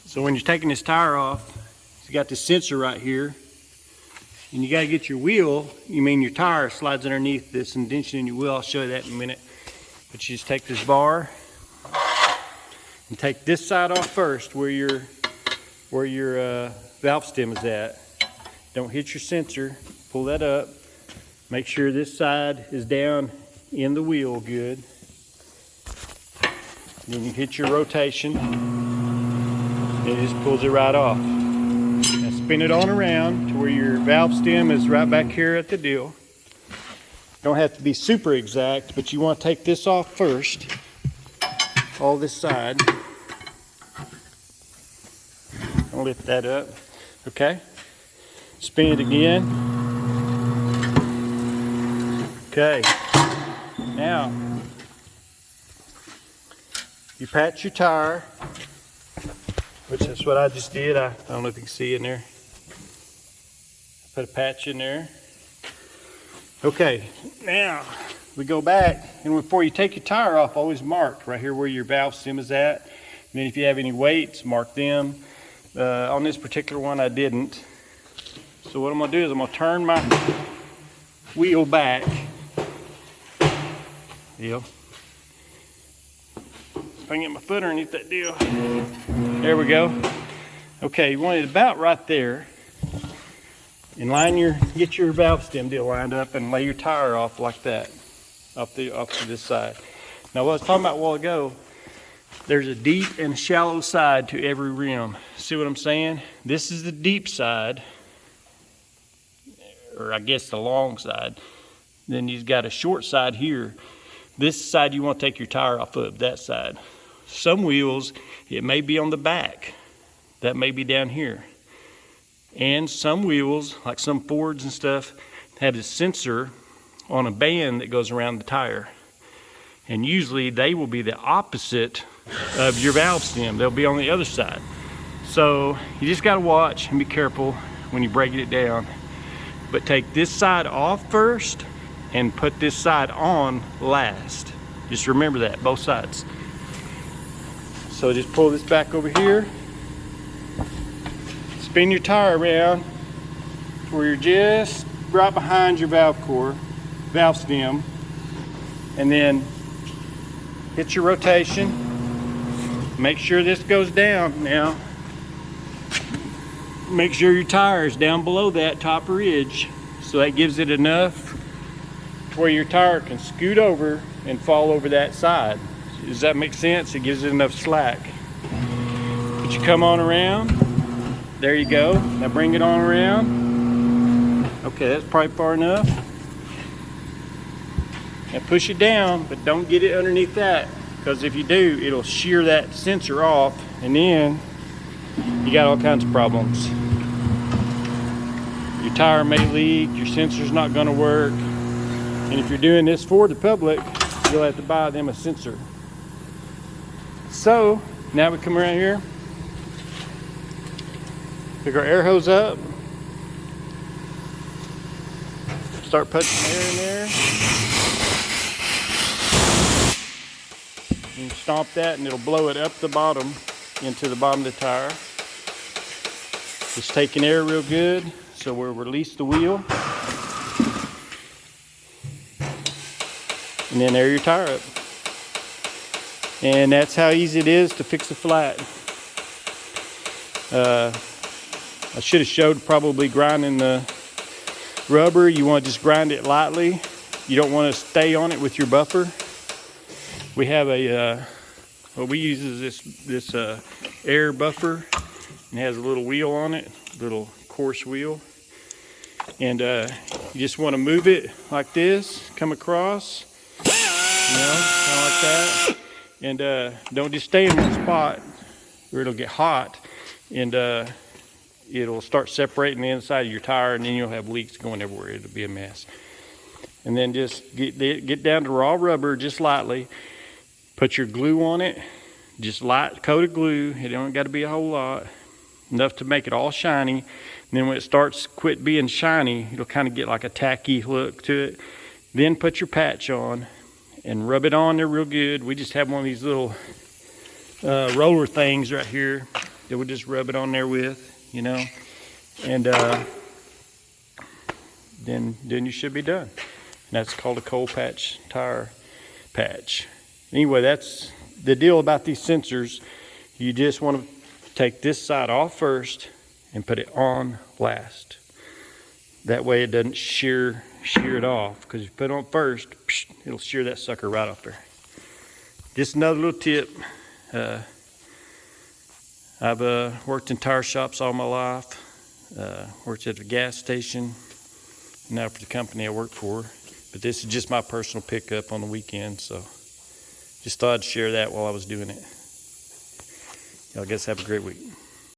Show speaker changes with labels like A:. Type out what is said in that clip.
A: So when you're taking this tire off, you got this sensor right here, and you got to get your wheel, your tire slides underneath this indentation in your wheel. I'll show you that in a minute. But you just take this bar and take this side off first where your valve stem is at. Don't hit your sensor. Pull that up. Make sure this side is down in the wheel good. Then you hit your rotation. It just pulls it right off. Now spin it on around to where your valve stem is right back here at the deal. Don't have to be super exact, but you want to take this off first. All this side. I'll lift that up. Okay. Spin it again. Okay. Now, you patch your tire, which is what I just did. I don't know if you can see in there. Put a patch in there. Okay, now we go back, and before you take your tire off, always mark right here where your valve stem is at. And then if you have any weights, mark them. On this particular one, I didn't. So what I'm gonna do is I'm gonna turn my wheel back. Deal. If I can get my foot underneath that deal. There we go. Okay, you want it about right there. And get your valve stem deal lined up and lay your tire off like that, off to this side. Now what I was talking about a while ago, there's a deep and shallow side to every rim. See what I'm saying? This is the deep side, or I guess the long side. Then you've got a short side here. This side you want to take your tire off of, that side. Some wheels, it may be on the back. That may be down here. And some wheels, like some Fords and stuff, have a sensor on a band that goes around the tire. And usually they will be the opposite of your valve stem. They'll be on the other side. So you just gotta watch and be careful when you're breaking it down. But take this side off first and put this side on last. Just remember that, both sides. So just pull this back over here. Spin your tire around where you're just right behind your valve stem, and then hit your rotation. Make sure this goes down now. Make sure your tire is down below that top ridge, so that gives it enough to where your tire can scoot over and fall over that side. Does that make sense? It gives it enough slack. But you come on around. There you go. Now bring it on around. Okay, that's probably far enough. Now push it down, but don't get it underneath that, because if you do, it'll shear that sensor off, and then you got all kinds of problems. Your tire may leak, your sensor's not going to work, and if you're doing this for the public, you'll have to buy them a sensor. So now we come around here, pick our air hose up, start putting some air in there, and stomp that and it'll blow it up the bottom into the bottom of the tire. Just taking air real good, so we'll release the wheel, and then air your tire up. And that's how easy it is to fix a flat. I should have showed probably grinding the rubber. You want to just grind it lightly. You don't want to stay on it with your buffer. We have what we use is this air buffer, and it has a little wheel on it, little coarse wheel. And you just want to move it like this, come across, kind of like that. And don't just stay in one spot or it'll get hot, and it'll start separating the inside of your tire, and then you'll have leaks going everywhere. It'll be a mess. And then just get down to raw rubber just lightly. Put your glue on it, just light coat of glue. It don't got to be a whole lot, enough to make it all shiny. And then when it starts quit being shiny, it'll kind of get like a tacky look to it. Then put your patch on and rub it on there real good. We just have one of these little roller things right here. that we just rub it on there with, you know, and then you should be done. And that's called a cold patch tire patch. Anyway, that's the deal about these sensors. You just want to take this side off first and put it on last. That way it doesn't shear it off, because if you put it on first, it'll shear that sucker right off there. Just another little tip. I've worked in tire shops all my life. Worked at a gas station, now for the company I work for. But this is just my personal pickup on the weekend, so just thought I'd share that while I was doing it. Y'all guys have a great week.